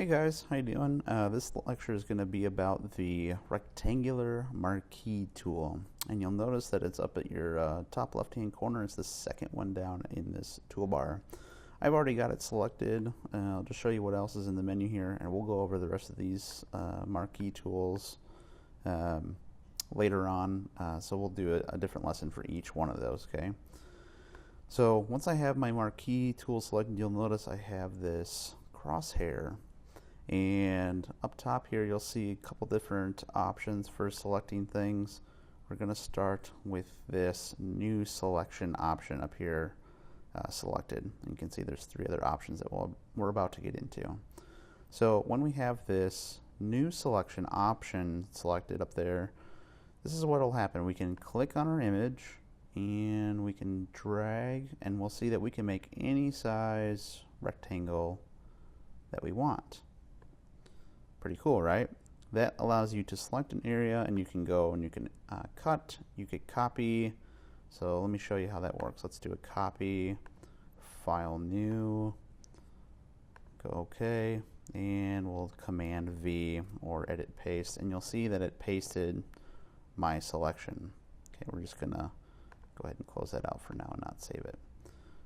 Hey guys, how you doing? This lecture is going to be about the rectangular marquee tool, and you'll notice that it's up at your top left hand corner. It's the second one down in this toolbar. I've already got it selected. I'll just show you what else is in the menu here, and we'll go over the rest of these marquee tools later on, so we'll do a different lesson for each one of those, okay? So once I have my marquee tool selected, you'll notice I have this crosshair. And up top here you'll see a couple different options for selecting things. We're going to start with this new selection option up here selected. And you can see there's three other options that we're about to get into. So when we have this new selection option selected up there, this is what will happen. We can click on our image and we can drag, and we'll see that we can make any size rectangle that we want. Pretty cool, right? That allows you to select an area, and you can go and you can cut, you could copy. So let me show you how that works. Let's do a copy, file new, go OK, and we'll command V or edit paste, and you'll see that it pasted my selection. Okay, we're just gonna go ahead and close that out for now and not save it.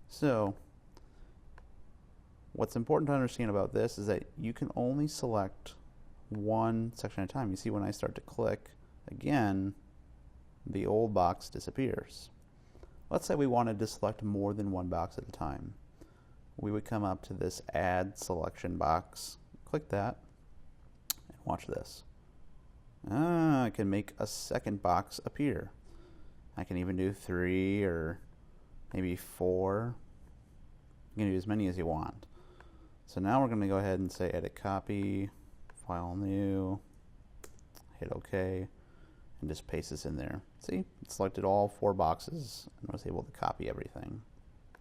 So what's important to understand about this is that you can only select one section at a time. You see when I start to click again, the old box disappears. Let's say we wanted to select more than one box at a time. We would come up to this add selection box, click that, and watch this. I can make a second box appear. I can even do 3 or maybe 4. You can do as many as you want. So now we're going to go ahead and say edit copy, file new, hit OK, and just paste this in there. See, it selected all 4 boxes and was able to copy everything.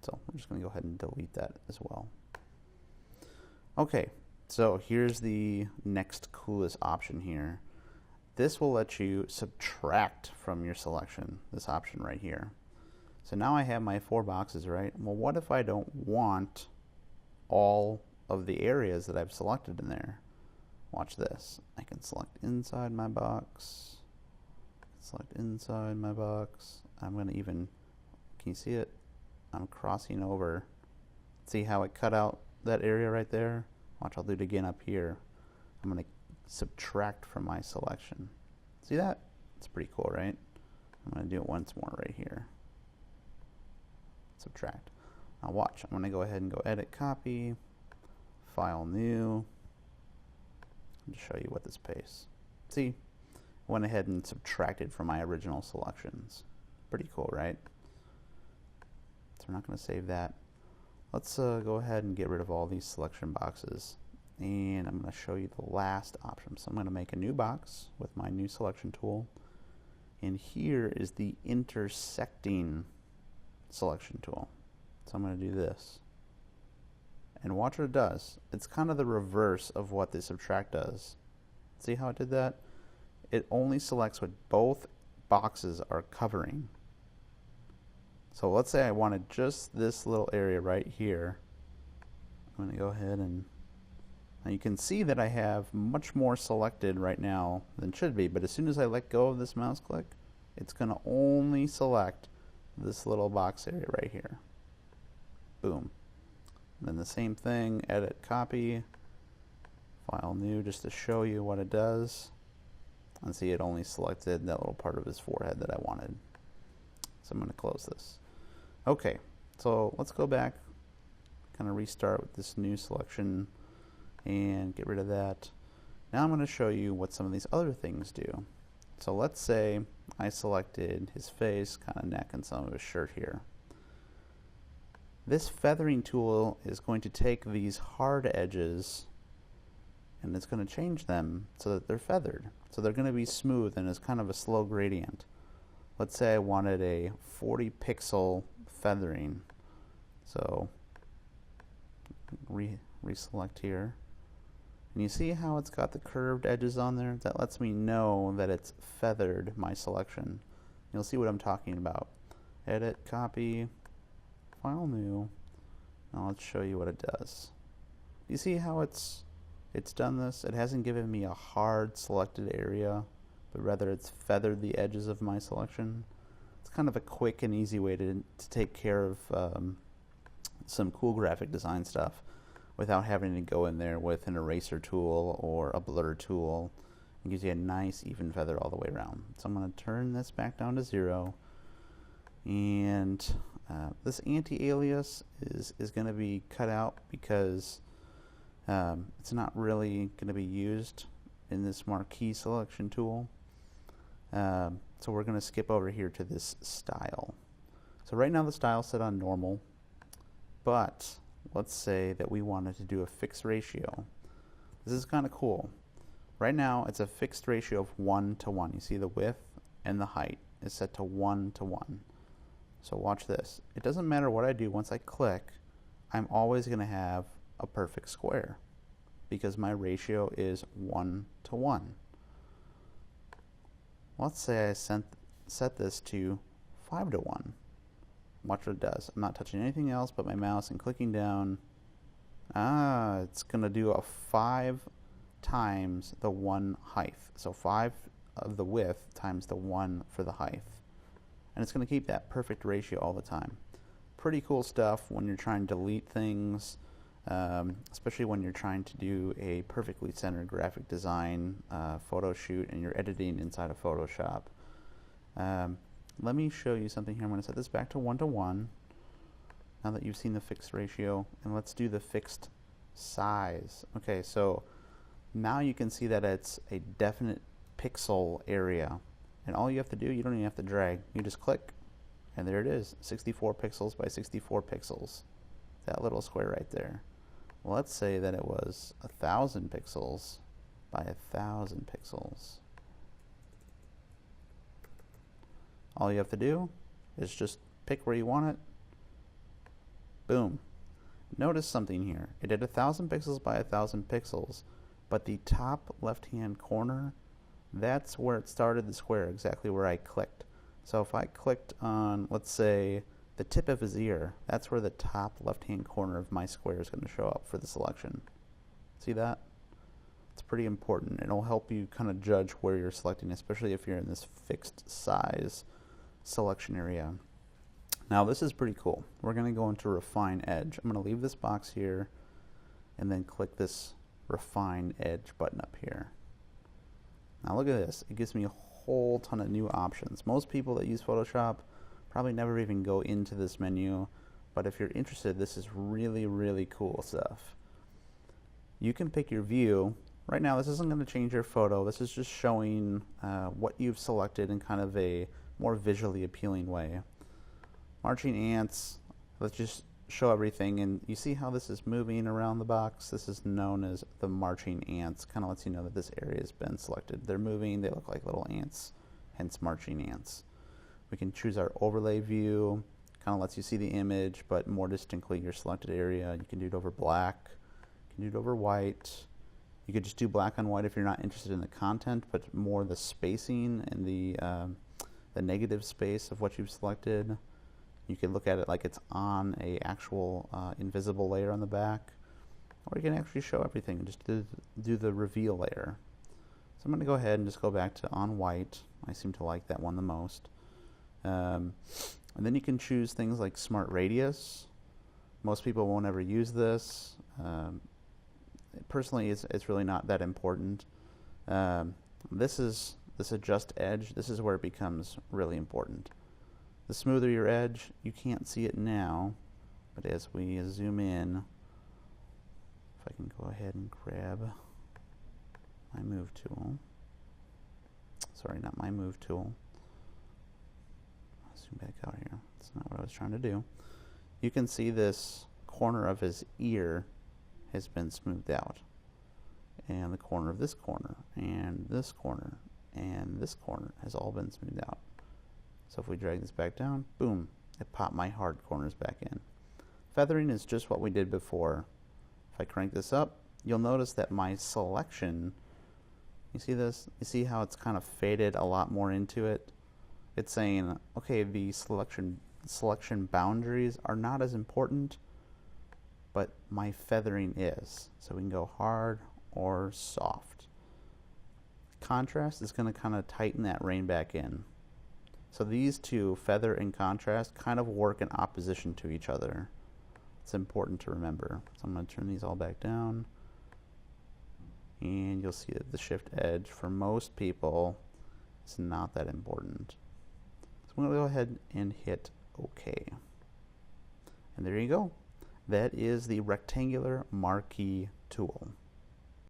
So we're just going to go ahead and delete that as well. Okay, so here's the next coolest option here. This will let you subtract from your selection, this option right here. So now I have my 4 boxes, right? Well, what if I don't want all of the areas that I've selected in there? Watch this. I can select inside my box, select inside my box. I'm going to even, can you see it? I'm crossing over. See how it cut out that area right there? Watch, I'll do it again up here. I'm going to subtract from my selection. See that? It's pretty cool, right? I'm going to do it once more right here. Subtract. Now watch, I'm going to go ahead and go edit copy, file new, and show you what this pastes. See, I went ahead and subtracted from my original selections. Pretty cool, right? So we're not going to save that. Let's go ahead and get rid of all these selection boxes, and I'm going to show you the last option. So I'm going to make a new box with my new selection tool, and here is the intersecting selection tool. So I'm going to do this, and watch what it does. It's kind of the reverse of what the subtract does. See how it did that? It only selects what both boxes are covering. So let's say I wanted just this little area right here. I'm going to go ahead and now you can see that I have much more selected right now than should be, but as soon as I let go of this mouse click, it's going to only select this little box area right here. Boom. And then the same thing, edit copy, file new, just to show you what it does. And see, it only selected that little part of his forehead that I wanted. So I'm going to close this. Okay, so let's go back, kind of restart with this new selection and get rid of that. Now I'm going to show you what some of these other things do. So let's say I selected his face, kind of neck, and some of his shirt here. This feathering tool is going to take these hard edges and it's going to change them so that they're feathered. So they're going to be smooth, and it's kind of a slow gradient. Let's say I wanted a 40 pixel feathering. So reselect here. And you see how it's got the curved edges on there? That lets me know that it's feathered my selection. You'll see what I'm talking about. Edit, copy, file new. Now let's show you what it does. You see how it's it's done this. It hasn't given me a hard selected area, but rather it's feathered the edges of my selection. It's kind of a quick and easy way to take care of some cool graphic design stuff without having to go in there with an eraser tool or a blur tool. It gives you a nice even feather all the way around. So I'm going to turn this back down to 0, and this anti-alias is going to be cut out because it's not really going to be used in this Marquee selection tool. So we're going to skip over here to this style. So right now the style is set on normal, but let's say that we wanted to do a fixed ratio. This is kind of cool. Right now it's a fixed ratio of 1 to 1. You see the width and the height is set to 1 to 1. So watch this. It doesn't matter what I do once I click, I'm always going to have a perfect square because my ratio is 1 to 1. Let's say I set this to 5 to 1. Watch what it does. I'm not touching anything else but my mouse and clicking down. It's going to do a 5 times the 1 height. So 5 of the width times the 1 for the height. And it's going to keep that perfect ratio all the time. Pretty cool stuff when you're trying to delete things, especially when you're trying to do a perfectly centered graphic design photo shoot and you're editing inside of Photoshop. Let me show you something here. I'm going to set this back to 1 to 1 now that you've seen the fixed ratio, and let's do the fixed size. Okay, so now you can see that it's a definite pixel area, and all you have to do, you don't even have to drag, you just click and there it is, 64 pixels by 64 pixels, that little square right there. Well, let's say that it was 1,000 pixels by 1,000 pixels. All you have to do is just pick where you want it. Boom. Notice something here. It did 1,000 pixels by 1,000 pixels, but the top left-hand corner, that's where it started the square, exactly where I clicked. So if I clicked on, let's say, the tip of his ear, that's where the top left-hand corner of my square is going to show up for the selection. See that? It's pretty important. It'll help you kind of judge where you're selecting, especially if you're in this fixed size selection area. Now this is pretty cool. We're going to go into Refine Edge. I'm going to leave this box here and then click this Refine Edge button up here. Now look at this. It gives me a whole ton of new options. Most people that use Photoshop probably never even go into this menu, but if you're interested, this is really, really cool stuff. You can pick your view. Right now this isn't going to change your photo. This is just showing what you've selected in kind of a more visually appealing way. Marching ants, let's just show everything, and you see how this is moving around the box? This is known as the marching ants. Kind of lets you know that this area has been selected. They're moving, they look like little ants, hence marching ants. We can choose our overlay view, kind of lets you see the image, but more distinctly your selected area. You can do it over black, you can do it over white. You could just do black on white if you're not interested in the content, but more the spacing and the negative space of what you've selected. You can look at it like it's on a actual invisible layer on the back, or you can actually show everything and just do the reveal layer. So I'm going to go ahead and just go back to on white. I seem to like that one the most. And then you can choose things like Smart Radius. Most people won't ever use this. Personally, it's really not that important. This Adjust Edge, this is where it becomes really important. The smoother your edge, you can't see it now, but as we zoom in, if I can go ahead and grab my move tool. Sorry, not my move tool. Zoom back out here. That's not what I was trying to do. You can see this corner of his ear has been smoothed out, and the corner of this corner, and this corner, and this corner has all been smoothed out. So if we drag this back down, boom, it popped my hard corners back in. Feathering is just what we did before. If I crank this up, you'll notice that my selection, you see this? You see how it's kind of faded a lot more into it? It's saying, okay, the selection boundaries are not as important, but my feathering is. So we can go hard or soft. Contrast is going to kind of tighten that rain back in. So these two, feather and contrast, kind of work in opposition to each other. It's important to remember. So I'm going to turn these all back down. And you'll see that the shift edge for most people is not that important. So I'm going to go ahead and hit OK. And there you go. That is the rectangular marquee tool.